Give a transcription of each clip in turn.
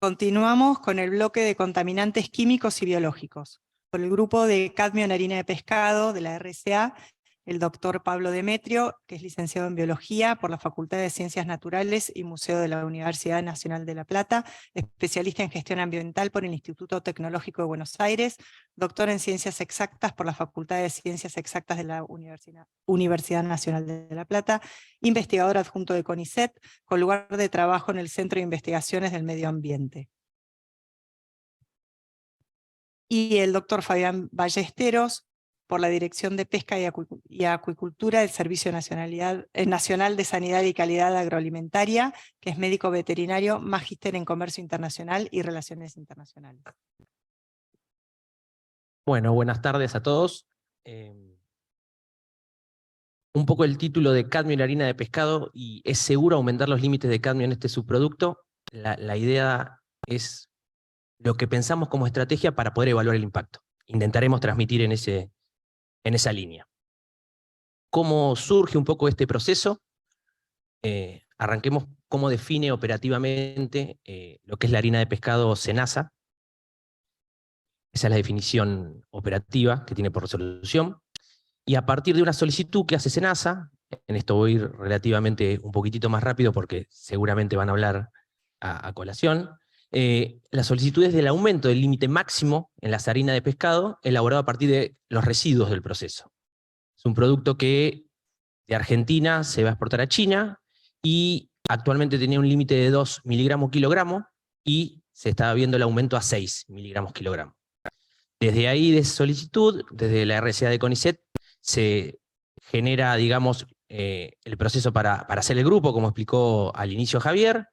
Continuamos con el bloque de contaminantes químicos y biológicos. Por el grupo de cadmio en harina de pescado de la RCA, el doctor Pablo Demetrio, que es licenciado en Biología por la Facultad de Ciencias Naturales y Museo de la Universidad Nacional de La Plata, especialista en Gestión Ambiental por el Instituto Tecnológico de Buenos Aires, doctor en Ciencias Exactas por la Facultad de Ciencias Exactas de la Universidad Nacional de La Plata, investigador adjunto de CONICET, con lugar de trabajo en el Centro de Investigaciones del Medio Ambiente. Y el doctor Fabián Ballesteros, por la Dirección de Pesca y Acuicultura del Servicio Nacional de Sanidad y Calidad Agroalimentaria, que es médico veterinario, magíster en Comercio Internacional y Relaciones Internacionales. Bueno, buenas tardes a todos. Un poco el título de cadmio en harina de pescado, y ¿es seguro aumentar los límites de cadmio en este subproducto? La idea es lo que pensamos como estrategia para poder evaluar el impacto. Intentaremos transmitir en esa línea. ¿Cómo surge un poco este proceso? Arranquemos cómo define operativamente lo que es la harina de pescado SENASA. Esa es la definición operativa que tiene por resolución. Y a partir de una solicitud que hace SENASA, en esto voy a ir relativamente un poquitito más rápido porque seguramente van a hablar a colación, la solicitud es del aumento del límite máximo en las harinas de pescado elaborado a partir de los residuos del proceso. Es un producto que de Argentina se va a exportar a China y actualmente tenía un límite de 2 miligramos kilogramo y se está viendo el aumento a 6 miligramos kilogramo. Desde ahí, de solicitud, desde la RCA de CONICET, se genera, digamos, el proceso para hacer el grupo, como explicó al inicio Javier.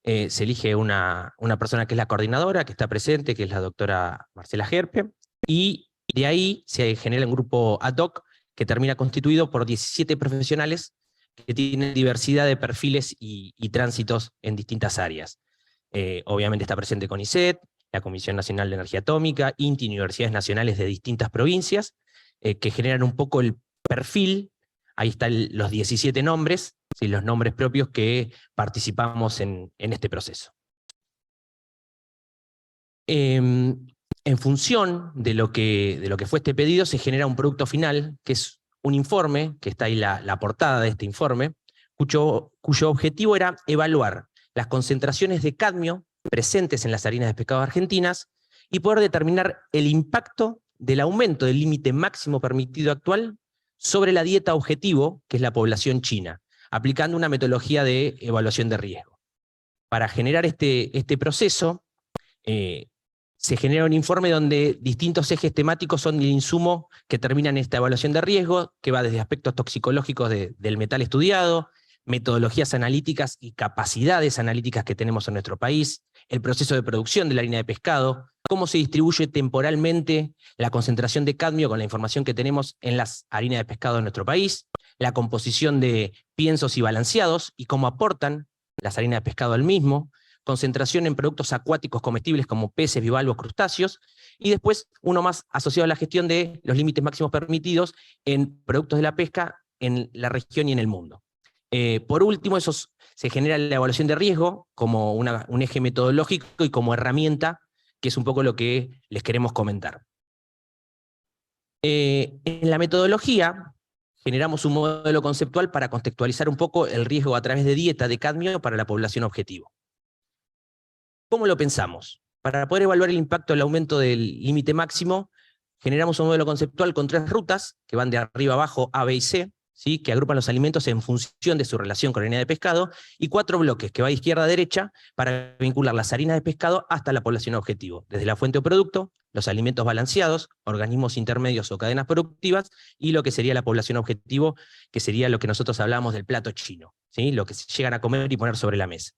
Se elige una persona que es la coordinadora, que está presente, que es la doctora Marcela Gerpe, y de ahí se genera un grupo ad hoc que termina constituido por 17 profesionales que tienen diversidad de perfiles y tránsitos en distintas áreas. Obviamente está presente CONICET, la Comisión Nacional de Energía Atómica, INTI, universidades nacionales de distintas provincias, que generan un poco el perfil. Ahí están los 17 nombres, ¿sí? Los nombres propios que participamos en este proceso. En función de lo que fue este pedido, se genera un producto final, que es un informe, que está ahí la portada de este informe, cuyo objetivo era evaluar las concentraciones de cadmio presentes en las harinas de pescado argentinas y poder determinar el impacto del aumento del límite máximo permitido actual sobre la dieta objetivo, que es la población china, aplicando una metodología de evaluación de riesgo. Para generar este proceso, se genera un informe donde distintos ejes temáticos son el insumo que terminan esta evaluación de riesgo, que va desde aspectos toxicológicos del metal estudiado, metodologías analíticas y capacidades analíticas que tenemos en nuestro país, el proceso de producción de la harina de pescado, cómo se distribuye temporalmente la concentración de cadmio con la información que tenemos en las harinas de pescado en nuestro país, la composición de piensos y balanceados y cómo aportan las harinas de pescado al mismo, concentración en productos acuáticos comestibles como peces, bivalvos, crustáceos, y después uno más asociado a la gestión de los límites máximos permitidos en productos de la pesca en la región y en el mundo. Por último, se genera la evaluación de riesgo como un eje metodológico y como herramienta, que es un poco lo que les queremos comentar. En la metodología generamos un modelo conceptual para contextualizar un poco el riesgo a través de dieta de cadmio para la población objetivo. ¿Cómo lo pensamos? Para poder evaluar el impacto del aumento del límite máximo, generamos un modelo conceptual con 3 rutas, que van de arriba a abajo, A, B y C, ¿sí? Que agrupan los alimentos en función de su relación con la harina de pescado, y 4 bloques, que va de izquierda a derecha, para vincular las harinas de pescado hasta la población objetivo, desde la fuente o producto, los alimentos balanceados, organismos intermedios o cadenas productivas, y lo que sería la población objetivo, que sería lo que nosotros hablamos del plato chino, ¿sí? Lo que se llegan a comer y poner sobre la mesa.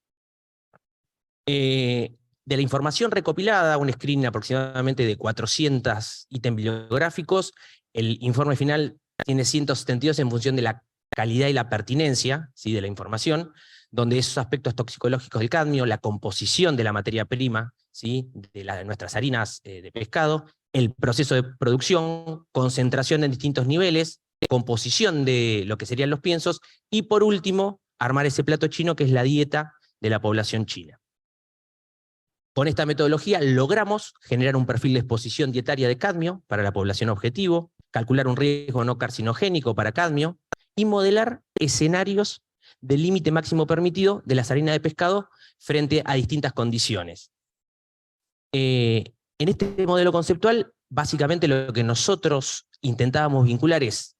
De la información recopilada, un screening aproximadamente de 400 ítems bibliográficos, el informe final tiene 172 en función de la calidad y la pertinencia, ¿sí?, de la información, donde esos aspectos toxicológicos del cadmio, la composición de la materia prima, ¿sí?, de nuestras harinas de pescado, el proceso de producción, concentración en distintos niveles, composición de lo que serían los piensos, y por último, armar ese plato chino que es la dieta de la población china. Con esta metodología logramos generar un perfil de exposición dietaria de cadmio para la población objetivo, calcular un riesgo no carcinogénico para cadmio, y modelar escenarios del límite máximo permitido de las harinas de pescado frente a distintas condiciones. En este modelo conceptual, básicamente lo que nosotros intentábamos vincular es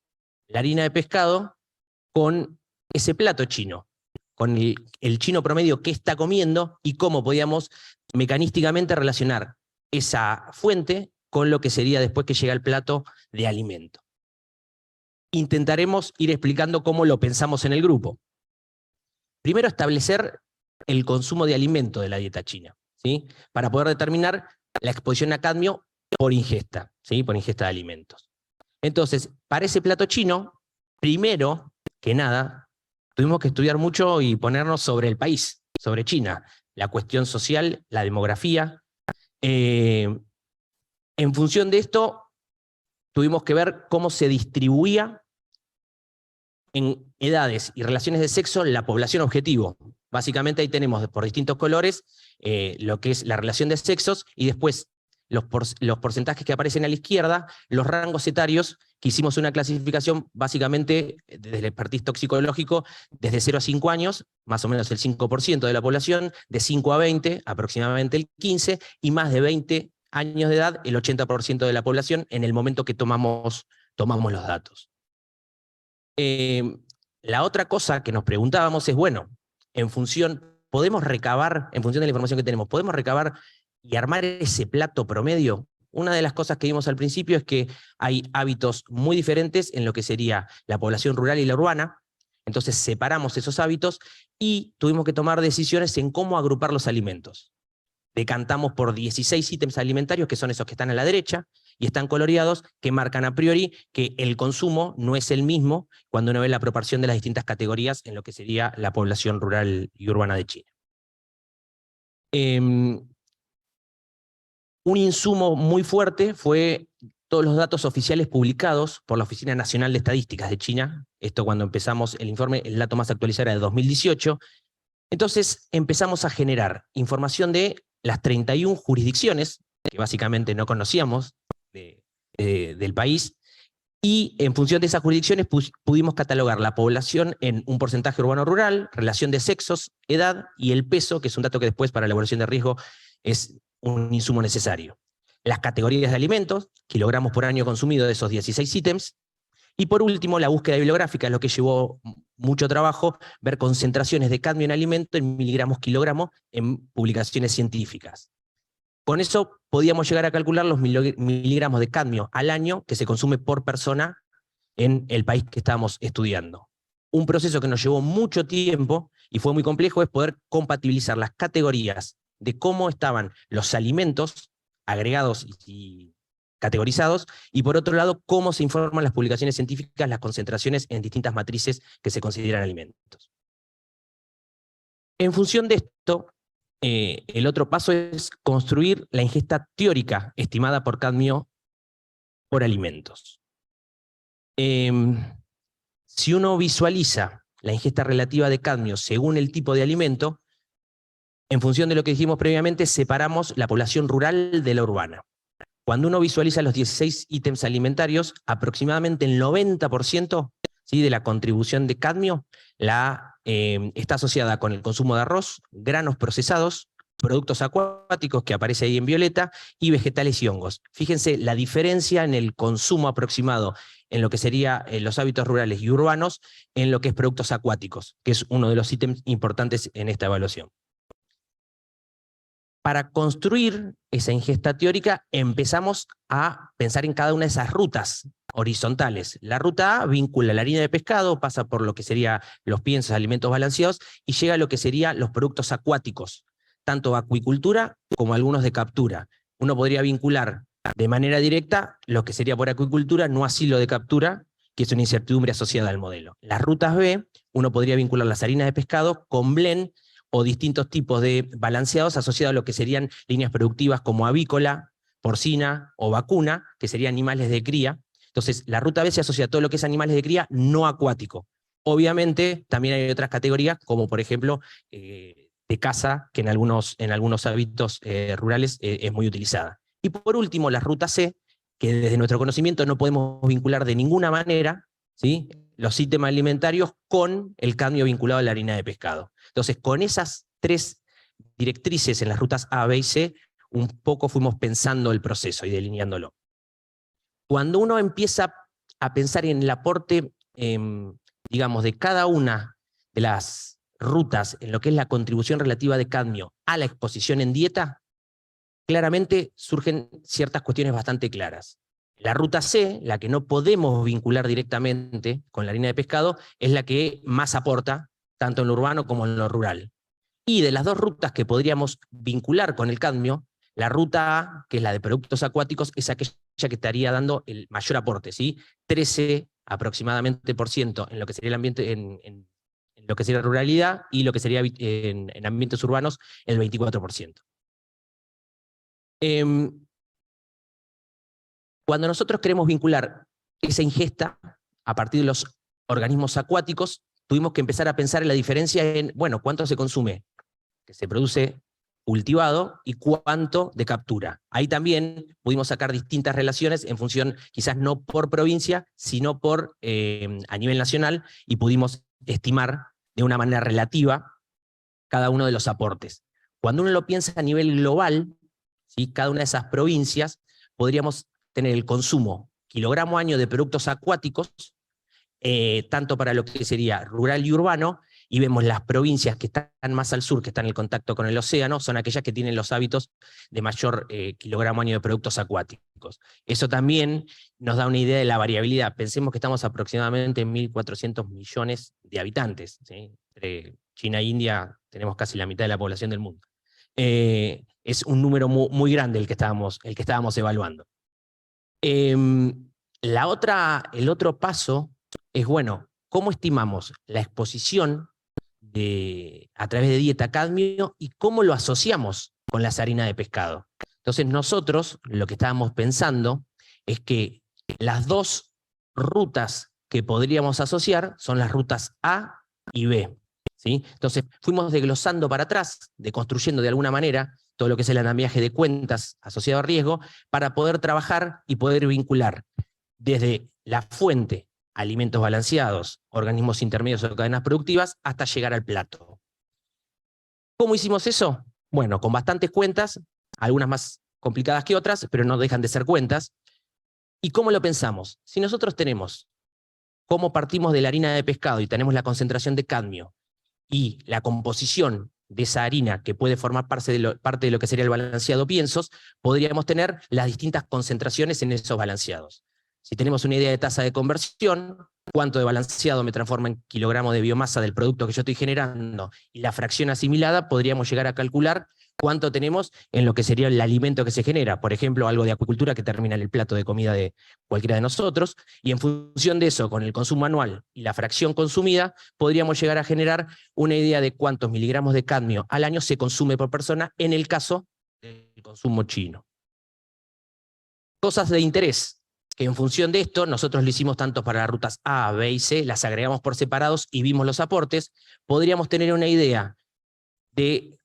la harina de pescado con ese plato chino, con el chino promedio que está comiendo y cómo podíamos mecanísticamente relacionar esa fuente con lo que sería después que llega el plato de alimento. Intentaremos ir explicando cómo lo pensamos en el grupo. Primero, establecer el consumo de alimento de la dieta china, ¿sí? Para poder determinar la exposición a cadmio por ingesta, ¿sí? Por ingesta de alimentos. Entonces, para ese plato chino, primero que nada, tuvimos que estudiar mucho y ponernos sobre el país, sobre China, la cuestión social, la demografía. En función de esto, tuvimos que ver cómo se distribuía en edades y relaciones de sexo la población objetivo. Básicamente ahí tenemos por distintos colores lo que es la relación de sexos, y después los porcentajes que aparecen a la izquierda, los rangos etarios, que hicimos una clasificación básicamente desde el expertise toxicológico, desde 0 a 5 años, más o menos el 5% de la población, de 5 a 20, aproximadamente el 15%, y más de 20 años de edad, el 80% de la población, en el momento que tomamos los datos. La otra cosa que nos preguntábamos es, bueno, podemos recabar, en función de la información que tenemos, ¿podemos recabar y armar ese plato promedio? Una de las cosas que vimos al principio es que hay hábitos muy diferentes en lo que sería la población rural y la urbana, entonces separamos esos hábitos y tuvimos que tomar decisiones en cómo agrupar los alimentos. Decantamos por 16 ítems alimentarios, que son esos que están a la derecha, y están coloreados, que marcan a priori que el consumo no es el mismo cuando uno ve la proporción de las distintas categorías en lo que sería la población rural y urbana de China. Un insumo muy fuerte fue todos los datos oficiales publicados por la Oficina Nacional de Estadísticas de China. Esto cuando empezamos el informe, el dato más actualizado era de 2018. Entonces empezamos a generar información de las 31 jurisdicciones, que básicamente no conocíamos del país, y en función de esas jurisdicciones pudimos catalogar la población en un porcentaje urbano-rural, relación de sexos, edad y el peso, que es un dato que después para la evaluación de riesgo es un insumo necesario. Las categorías de alimentos, kilogramos por año consumido de esos 16 ítems, y por último la búsqueda bibliográfica, es lo que llevó mucho trabajo, ver concentraciones de cadmio en alimento en miligramos kilogramo en publicaciones científicas. Con eso podíamos llegar a calcular los miligramos de cadmio al año que se consume por persona en el país que estábamos estudiando. Un proceso que nos llevó mucho tiempo y fue muy complejo es poder compatibilizar las categorías de cómo estaban los alimentos agregados y categorizados, y por otro lado, cómo se informan las publicaciones científicas, las concentraciones en distintas matrices que se consideran alimentos. En función de esto, el otro paso es construir la ingesta teórica estimada por cadmio por alimentos. Si uno visualiza la ingesta relativa de cadmio según el tipo de alimento, en función de lo que dijimos previamente, separamos la población rural de la urbana. Cuando uno visualiza los 16 ítems alimentarios, aproximadamente el 90%, ¿sí?, de la contribución de cadmio está asociada con el consumo de arroz, granos procesados, productos acuáticos, que aparece ahí en violeta, y vegetales y hongos. Fíjense la diferencia en el consumo aproximado en lo que serían los hábitos rurales y urbanos en lo que es productos acuáticos, que es uno de los ítems importantes en esta evaluación. Para construir esa ingesta teórica empezamos a pensar en cada una de esas rutas horizontales. La ruta A vincula la harina de pescado, pasa por lo que serían los piensos, alimentos balanceados, y llega a lo que serían los productos acuáticos, tanto acuicultura como algunos de captura. Uno podría vincular de manera directa lo que sería por acuicultura, no así lo de captura, que es una incertidumbre asociada al modelo. Las rutas B, uno podría vincular las harinas de pescado con blend o distintos tipos de balanceados asociados a lo que serían líneas productivas como avícola, porcina o vacuna, que serían animales de cría. Entonces, la ruta B se asocia a todo lo que es animales de cría no acuático. Obviamente, también hay otras categorías, como por ejemplo, de caza, que en algunos hábitos rurales es muy utilizada. Y por último, la ruta C, que desde nuestro conocimiento no podemos vincular de ninguna manera, ¿sí?, los ítems alimentarios con el cadmio vinculado a la harina de pescado. Entonces, con esas tres directrices en las rutas A, B y C, un poco fuimos pensando el proceso y delineándolo. Cuando uno empieza a pensar en el aporte, digamos, de cada una de las rutas en lo que es la contribución relativa de cadmio a la exposición en dieta, claramente surgen ciertas cuestiones bastante claras. La ruta C, la que no podemos vincular directamente con la harina de pescado, es la que más aporta, tanto en lo urbano como en lo rural. Y de las dos rutas que podríamos vincular con el cadmio, la ruta A, que es la de productos acuáticos, es aquella que estaría dando el mayor aporte, ¿sí? 13 aproximadamente por ciento en lo que sería el ambiente, en lo que sería ruralidad, y lo que sería en ambientes urbanos, el 24%. Cuando nosotros queremos vincular esa ingesta a partir de los organismos acuáticos, tuvimos que empezar a pensar en la diferencia en, bueno, cuánto se consume, que se produce cultivado, y cuánto de captura. Ahí también pudimos sacar distintas relaciones en función, quizás no por provincia, sino por a nivel nacional, y pudimos estimar de una manera relativa cada uno de los aportes. Cuando uno lo piensa a nivel global, ¿sí?, cada una de esas provincias, podríamos tener el consumo kilogramo año de productos acuáticos, tanto para lo que sería rural y urbano, y vemos las provincias que están más al sur, que están en el contacto con el océano, son aquellas que tienen los hábitos de mayor kilogramo año de productos acuáticos. Eso también nos da una idea de la variabilidad. Pensemos que estamos aproximadamente en 1.400 millones de habitantes, ¿sí? Entre China e India tenemos casi la mitad de la población del mundo. Es un número muy grande el que estábamos evaluando. El otro paso es, bueno, ¿cómo estimamos la exposición a través de dieta cadmio y cómo lo asociamos con las harinas de pescado? Entonces nosotros lo que estábamos pensando es que las dos rutas que podríamos asociar son las rutas A y B, ¿sí? Entonces fuimos desglosando para atrás, deconstruyendo de alguna manera todo lo que es el andamiaje de cuentas asociado a riesgo, para poder trabajar y poder vincular desde la fuente, alimentos balanceados, organismos intermedios o cadenas productivas, hasta llegar al plato. ¿Cómo hicimos eso? Bueno, con bastantes cuentas, algunas más complicadas que otras, pero no dejan de ser cuentas. ¿Y cómo lo pensamos? Si nosotros tenemos cómo partimos de la harina de pescado y tenemos la concentración de cadmio y la composición de esa harina que puede formar parte de lo que sería el balanceado piensos, podríamos tener las distintas concentraciones en esos balanceados. Si tenemos una idea de tasa de conversión, cuánto de balanceado me transforma en kilogramos de biomasa del producto que yo estoy generando, y la fracción asimilada, podríamos llegar a calcular cuánto tenemos en lo que sería el alimento que se genera, por ejemplo, algo de acuicultura que termina en el plato de comida de cualquiera de nosotros, y en función de eso, con el consumo anual y la fracción consumida, podríamos llegar a generar una idea de cuántos miligramos de cadmio al año se consume por persona en el caso del consumo chino. Cosas de interés, que en función de esto, nosotros lo hicimos tanto para las rutas A, B y C, las agregamos por separados y vimos los aportes, podríamos tener una idea de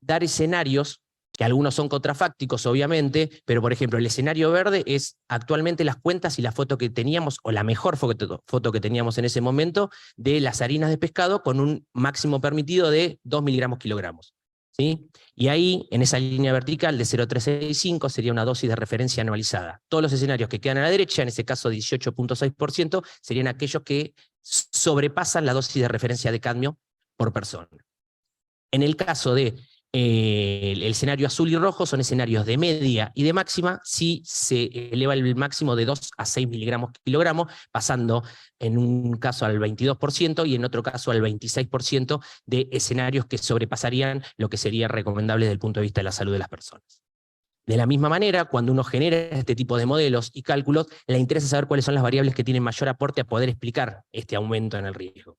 dar escenarios, que algunos son contrafácticos obviamente, pero por ejemplo el escenario verde es actualmente las cuentas y la foto que teníamos, o la mejor foto que teníamos en ese momento, de las harinas de pescado con un máximo permitido de 2 miligramos kilogramos, ¿sí? Y ahí, en esa línea vertical de 0,365, sería una dosis de referencia anualizada. Todos los escenarios que quedan a la derecha, en ese caso 18,6%, serían aquellos que sobrepasan la dosis de referencia de cadmio por persona. En el caso de el escenario azul y rojo, son escenarios de media y de máxima, si se eleva el máximo de 2 a 6 miligramos kilogramos, pasando en un caso al 22% y en otro caso al 26% de escenarios que sobrepasarían lo que sería recomendable desde el punto de vista de la salud de las personas. De la misma manera, cuando uno genera este tipo de modelos y cálculos, le interesa saber cuáles son las variables que tienen mayor aporte a poder explicar este aumento en el riesgo.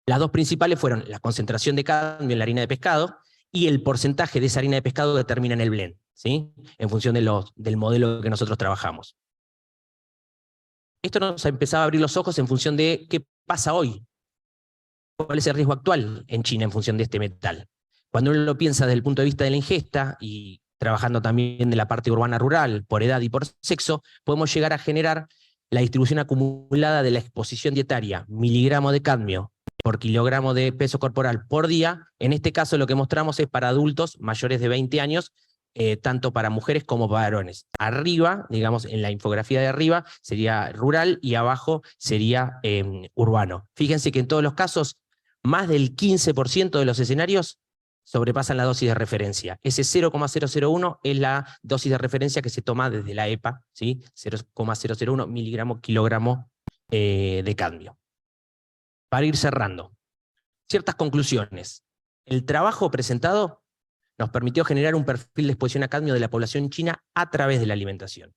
Las dos principales fueron la concentración de cadmio en la harina de pescado y el porcentaje de esa harina de pescado que termina en el blend, ¿sí? En función del modelo que nosotros trabajamos. Esto nos empezaba a abrir los ojos en función de qué pasa hoy. ¿Cuál es el riesgo actual en China en función de este metal? Cuando uno lo piensa desde el punto de vista de la ingesta, y trabajando también de la parte urbana-rural, por edad y por sexo, podemos llegar a generar la distribución acumulada de la exposición dietaria, miligramo de cadmio por kilogramo de peso corporal por día. En este caso lo que mostramos es para adultos mayores de 20 años, tanto para mujeres como para varones. Arriba, digamos, en la infografía de arriba, sería rural y abajo sería urbano. Fíjense que en todos los casos, más del 15% de los escenarios sobrepasan la dosis de referencia. Ese 0,001 es la dosis de referencia que se toma desde la EPA, ¿sí? 0,001 miligramo kilogramo de cadmio. Para ir cerrando, ciertas conclusiones. El trabajo presentado nos permitió generar un perfil de exposición a cadmio de la población china a través de la alimentación.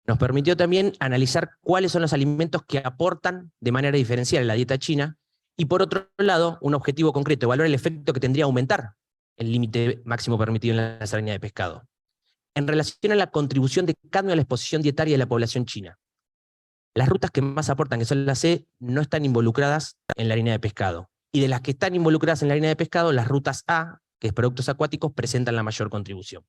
Nos permitió también analizar cuáles son los alimentos que aportan de manera diferencial en la dieta china, y por otro lado, un objetivo concreto, evaluar el efecto que tendría aumentar el límite máximo permitido en la harina de pescado. En relación a la contribución de cadmio a la exposición dietaria de la población china, las rutas que más aportan, que son las C, no están involucradas en la harina de pescado. Y de las que están involucradas en la harina de pescado, las rutas A, que es productos acuáticos, presentan la mayor contribución.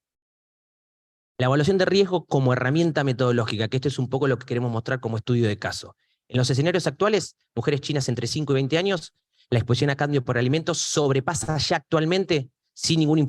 La evaluación de riesgo como herramienta metodológica, que esto es un poco lo que queremos mostrar como estudio de caso. En los escenarios actuales, mujeres chinas entre 5 y 20 años, la exposición a cadmio por alimentos sobrepasa ya actualmente, sin ninguna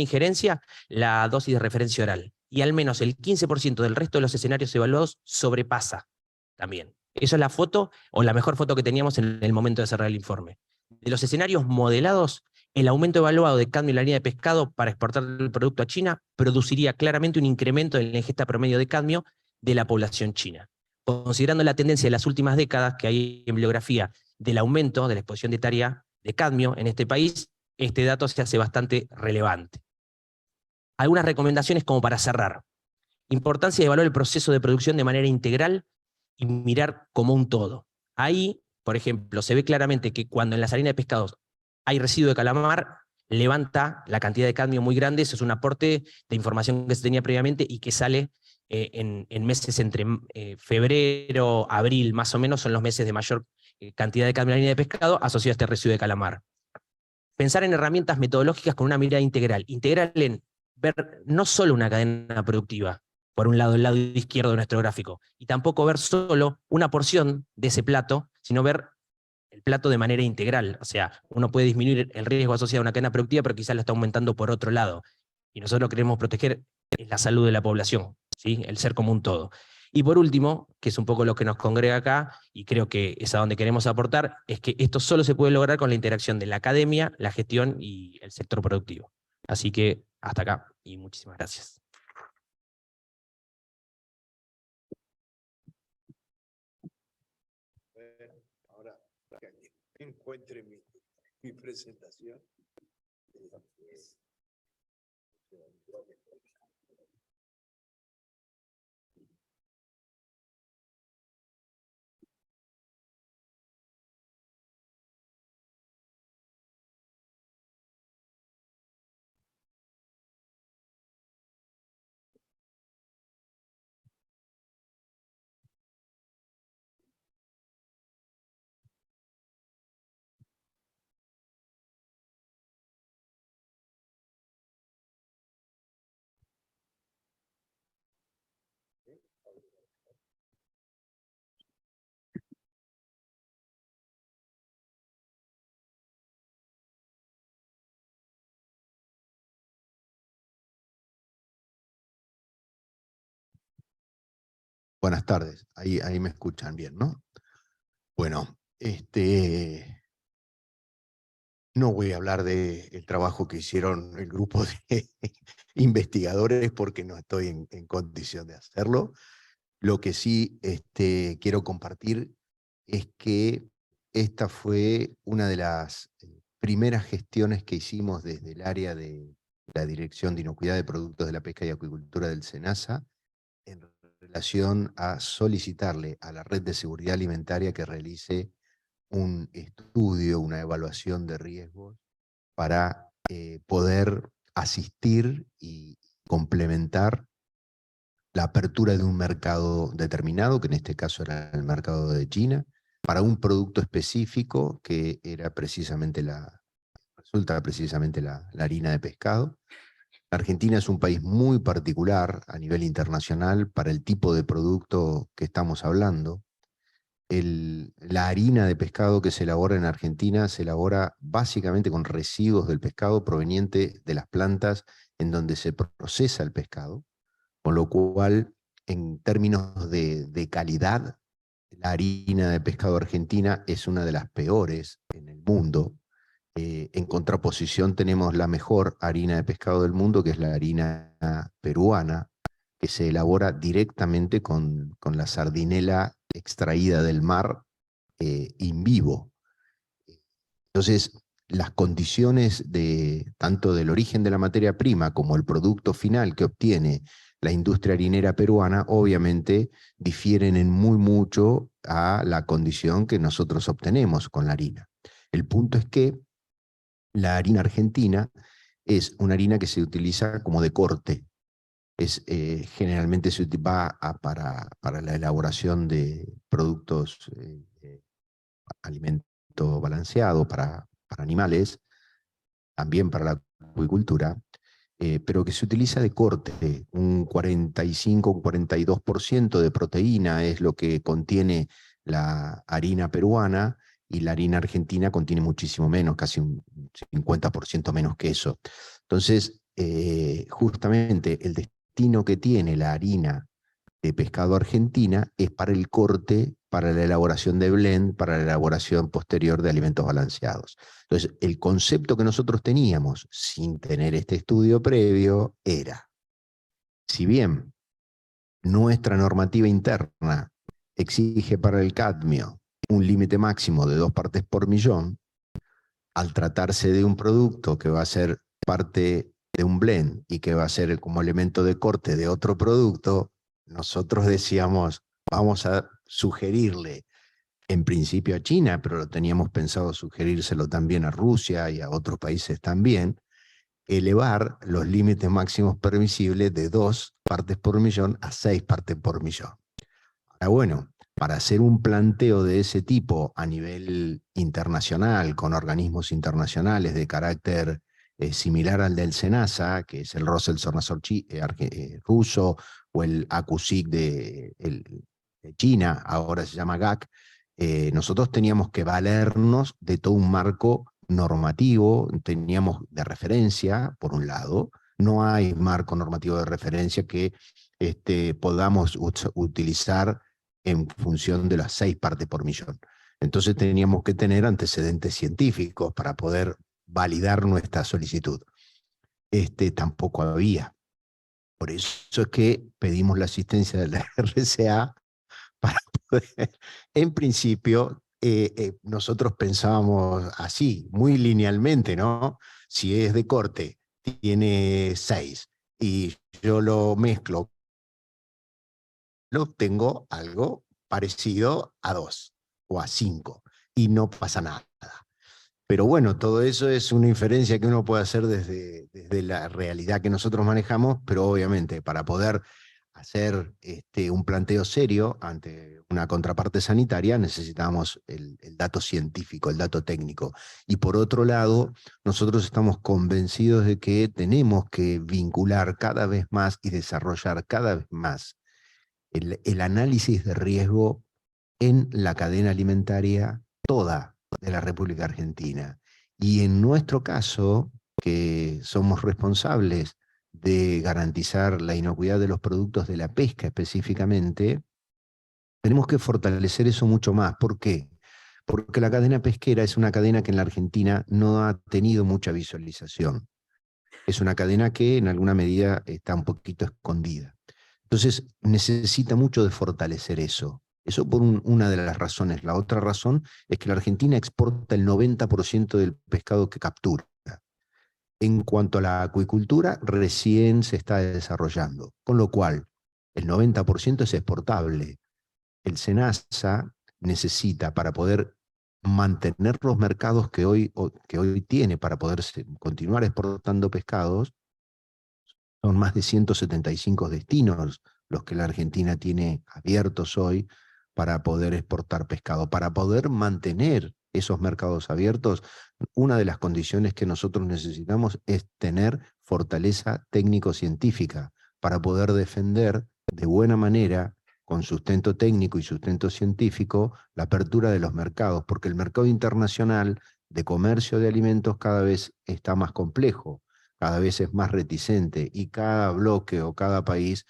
injerencia, la dosis de referencia oral. Y al menos el 15% del resto de los escenarios evaluados sobrepasa también. Esa es la foto, o la mejor foto que teníamos en el momento de cerrar el informe. De los escenarios modelados, el aumento evaluado de cadmio en la harina de pescado para exportar el producto a China produciría claramente un incremento en la ingesta promedio de cadmio de la población china. Considerando la tendencia de las últimas décadas que hay en bibliografía del aumento de la exposición dietaria de cadmio en este país, este dato se hace bastante relevante. Algunas recomendaciones como para cerrar. Importancia de evaluar el proceso de producción de manera integral y mirar como un todo. Ahí, por ejemplo, se ve claramente que cuando en las harinas de pescados hay residuo de calamar, levanta la cantidad de cadmio muy grande. Eso es un aporte de información que se tenía previamente y que sale en meses entre febrero, abril, más o menos, son los meses de mayor cantidad de cadmio en la harina de pescado asociado a este residuo de calamar. Pensar en herramientas metodológicas con una mirada integral. Integral en ver no solo una cadena productiva, por un lado, el lado izquierdo de nuestro gráfico, y tampoco ver solo una porción de ese plato, sino ver el plato de manera integral. O sea, uno puede disminuir el riesgo asociado a una cadena productiva, pero quizás lo está aumentando por otro lado. Y nosotros queremos proteger la salud de la población, ¿sí? El ser como un todo. Y por último, que es un poco lo que nos congrega acá, y creo que es a donde queremos aportar, es que esto solo se puede lograr con la interacción de la academia, la gestión y el sector productivo. Así que hasta acá, y muchísimas gracias. Ahora, que encuentre mi presentación. Buenas tardes, ahí me escuchan bien, ¿no? Bueno, no voy a hablar del trabajo que hicieron el grupo de investigadores porque no estoy en condición de hacerlo. Lo que sí quiero compartir es que esta fue una de las primeras gestiones que hicimos desde el área de la Dirección de Inocuidad de Productos de la Pesca y Acuicultura del SENASA en relación a solicitarle a la Red de Seguridad Alimentaria que realice un estudio, una evaluación de riesgos para poder asistir y complementar la apertura de un mercado determinado, que en este caso era el mercado de China, para un producto específico que era precisamente resulta precisamente la harina de pescado. Argentina es un país muy particular a nivel internacional para el tipo de producto que estamos hablando. La harina de pescado que se elabora en Argentina se elabora básicamente con residuos del pescado proveniente de las plantas en donde se procesa el pescado, con lo cual, en términos de calidad, la harina de pescado argentina es una de las peores en el mundo. En contraposición tenemos la mejor harina de pescado del mundo, que es la harina peruana, que se elabora directamente con la sardinela extraída del mar in vivo. Entonces, las condiciones tanto del origen de la materia prima como el producto final que obtiene la industria harinera peruana, obviamente difieren en muy mucho a la condición que nosotros obtenemos con la harina. El punto es que la harina argentina es una harina que se utiliza como de corte. Generalmente se va para la elaboración de productos, alimento balanceado para animales, también para la acuicultura, pero que se utiliza de corte. Un 45, un 42% de proteína es lo que contiene la harina peruana, y la harina argentina contiene muchísimo menos, casi un 50% menos que eso. Entonces, justamente el destino que tiene la harina de pescado argentina es para el corte, para la elaboración de blend, para la elaboración posterior de alimentos balanceados. Entonces, el concepto que nosotros teníamos, sin tener este estudio previo, era, si bien nuestra normativa interna exige para el cadmio un límite máximo de 2 partes por millón, al tratarse de un producto que va a ser parte de un blend y que va a ser como elemento de corte de otro producto, nosotros decíamos, vamos a sugerirle en principio a China, pero lo teníamos pensado sugerírselo también a Rusia y a otros países también, elevar los límites máximos permisibles de 2 partes por millón a 6 partes por millón. Ahora, bueno, para hacer un planteo de ese tipo a nivel internacional, con organismos internacionales de carácter similar al del SENASA, que es el Russell Sornasor ruso, o el ACUSIC de China, ahora se llama GAC, nosotros teníamos que valernos de todo un marco normativo, teníamos de referencia, por un lado. No hay marco normativo de referencia que podamos utilizar en función de las 6 partes por millón. Entonces teníamos que tener antecedentes científicos para poder validar nuestra solicitud. Tampoco había. Por eso es que pedimos la asistencia de la RCA para poder, en principio, nosotros pensábamos así, muy linealmente, ¿no? Si es de corte, tiene 6, y yo lo mezclo, obtengo algo parecido a 2 o a 5, y no pasa nada. Pero bueno, todo eso es una inferencia que uno puede hacer desde la realidad que nosotros manejamos, pero obviamente para poder hacer un planteo serio ante una contraparte sanitaria necesitamos el dato científico, el dato técnico. Y por otro lado, nosotros estamos convencidos de que tenemos que vincular cada vez más y desarrollar cada vez más el análisis de riesgo en la cadena alimentaria toda de la República Argentina. Y en nuestro caso, que somos responsables de garantizar la inocuidad de los productos de la pesca específicamente, tenemos que fortalecer eso mucho más. ¿Por qué? Porque la cadena pesquera es una cadena que en la Argentina no ha tenido mucha visualización. Es una cadena que en alguna medida está un poquito escondida. Entonces necesita mucho de fortalecer eso. Eso por una de las razones. La otra razón es que la Argentina exporta el 90% del pescado que captura. En cuanto a la acuicultura, recién se está desarrollando, con lo cual el 90% es exportable. El SENASA necesita, para poder mantener los mercados que hoy tiene, para poder continuar exportando pescados, son más de 175 destinos los que la Argentina tiene abiertos hoy para poder exportar pescado. Para poder mantener esos mercados abiertos, una de las condiciones que nosotros necesitamos es tener fortaleza técnico-científica para poder defender de buena manera, con sustento técnico y sustento científico, la apertura de los mercados, porque el mercado internacional de comercio de alimentos cada vez está más complejo, cada vez es más reticente, y cada bloque o cada país,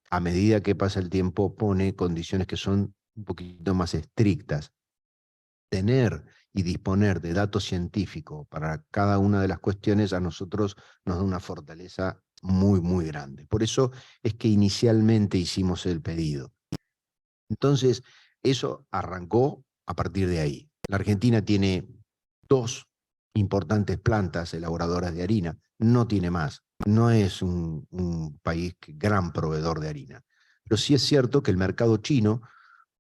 a medida que pasa el tiempo, pone condiciones que son un poquito más estrictas. Tener y disponer de datos científicos para cada una de las cuestiones a nosotros nos da una fortaleza muy, muy grande. Por eso es que inicialmente hicimos el pedido. Entonces, eso arrancó a partir de ahí. La Argentina tiene 2 importantes plantas elaboradoras de harina, no tiene más. No es un país gran proveedor de harina. Pero sí es cierto que el mercado chino,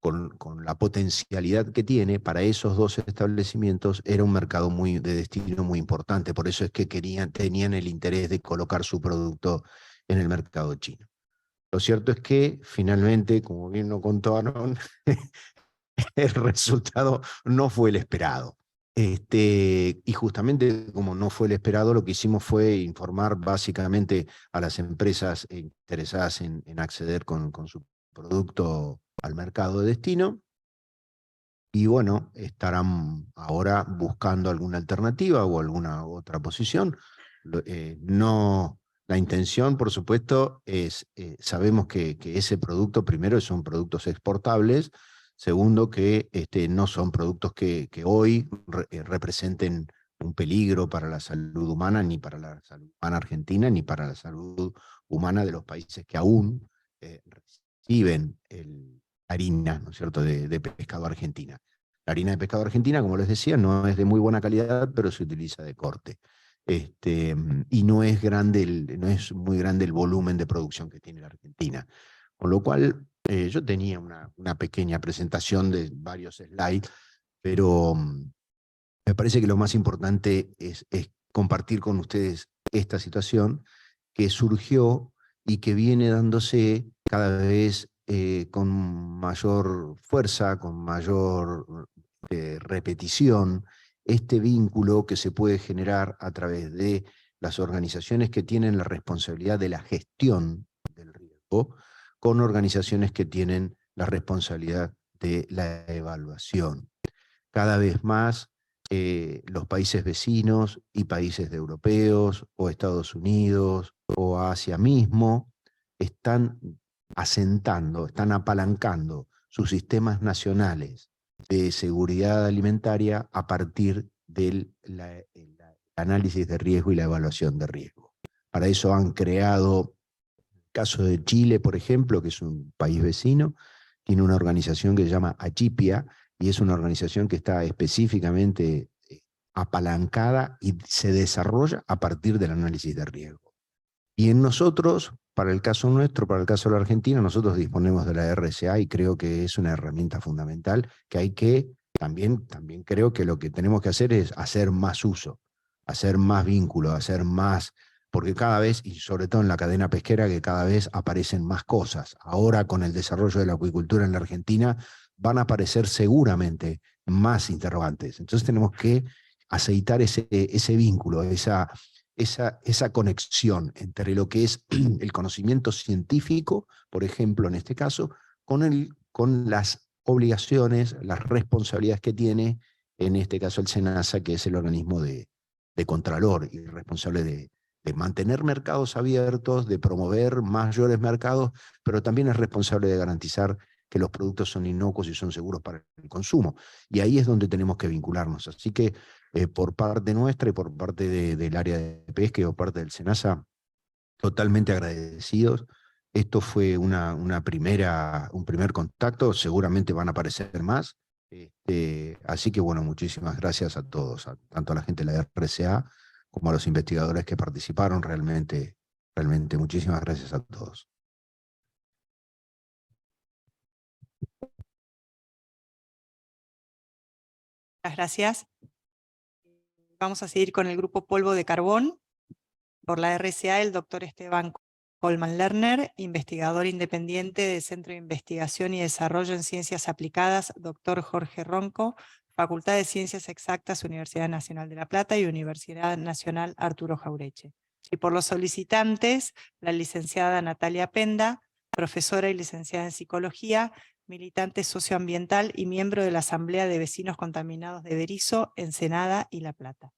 con la potencialidad que tiene, para esos 2 establecimientos era un mercado de destino muy importante. Por eso es que tenían el interés de colocar su producto en el mercado chino. Lo cierto es que finalmente, como bien lo contaron, el resultado no fue el esperado. Y justamente como no fue el esperado, lo que hicimos fue informar básicamente a las empresas interesadas en acceder con su producto al mercado de destino. Y bueno, estarán ahora buscando alguna alternativa o alguna otra posición. No, la intención, por supuesto, es, sabemos que ese producto, primero, son productos exportables, segundo, que no son productos que hoy representen un peligro para la salud humana, ni para la salud humana argentina, ni para la salud humana de los países que aún reciben harina, ¿no es cierto?, de pescado argentina. La harina de pescado argentina, como les decía, no es de muy buena calidad, pero se utiliza de corte. Y no es muy grande el volumen de producción que tiene la Argentina. Con lo cual, yo tenía una pequeña presentación de varios slides, pero me parece que lo más importante es compartir con ustedes esta situación que surgió y que viene dándose cada vez con mayor fuerza, con mayor repetición, este vínculo que se puede generar a través de las organizaciones que tienen la responsabilidad de la gestión del riesgo, con organizaciones que tienen la responsabilidad de la evaluación. Cada vez más los países vecinos y países europeos o Estados Unidos o Asia mismo están asentando, están apalancando sus sistemas nacionales de seguridad alimentaria a partir del análisis de riesgo y la evaluación de riesgo. Para eso han creado, el caso de Chile, por ejemplo, que es un país vecino, tiene una organización que se llama ACHIPIA, y es una organización que está específicamente apalancada y se desarrolla a partir del análisis de riesgo. Y en nosotros, para el caso nuestro, para el caso de la Argentina, nosotros disponemos de la RCA y creo que es una herramienta fundamental que hay que, también creo que lo que tenemos que hacer es hacer más uso, hacer más vínculo, hacer más, porque cada vez, y sobre todo en la cadena pesquera, que cada vez aparecen más cosas. Ahora con el desarrollo de la acuicultura en la Argentina van a aparecer seguramente más interrogantes. Entonces tenemos que aceitar ese vínculo, esa conexión entre lo que es el conocimiento científico, por ejemplo, en este caso, con las obligaciones, las responsabilidades que tiene, en este caso el SENASA, que es el organismo de contralor y responsable de mantener mercados abiertos, de promover mayores mercados, pero también es responsable de garantizar que los productos son inocuos y son seguros para el consumo. Y ahí es donde tenemos que vincularnos. Así que por parte nuestra y por parte del área de pesca y por parte del SENASA, totalmente agradecidos. Esto fue un primer contacto, seguramente van a aparecer más. Así que bueno, muchísimas gracias a todos, tanto a la gente de la RCA como a los investigadores que participaron. Realmente muchísimas gracias a todos. Muchas gracias. Vamos a seguir con el grupo polvo de carbón. Por la RCA, el doctor Esteban Coleman Lerner, investigador independiente del Centro de Investigación y Desarrollo en Ciencias Aplicadas, Dr. Jorge Ronco, Facultad de Ciencias Exactas, Universidad Nacional de La Plata y Universidad Nacional Arturo Jaureche. Y por los solicitantes, la licenciada Natalia Penda, profesora y licenciada en Psicología, militante socioambiental y miembro de la Asamblea de Vecinos Contaminados de Berisso, Ensenada y La Plata.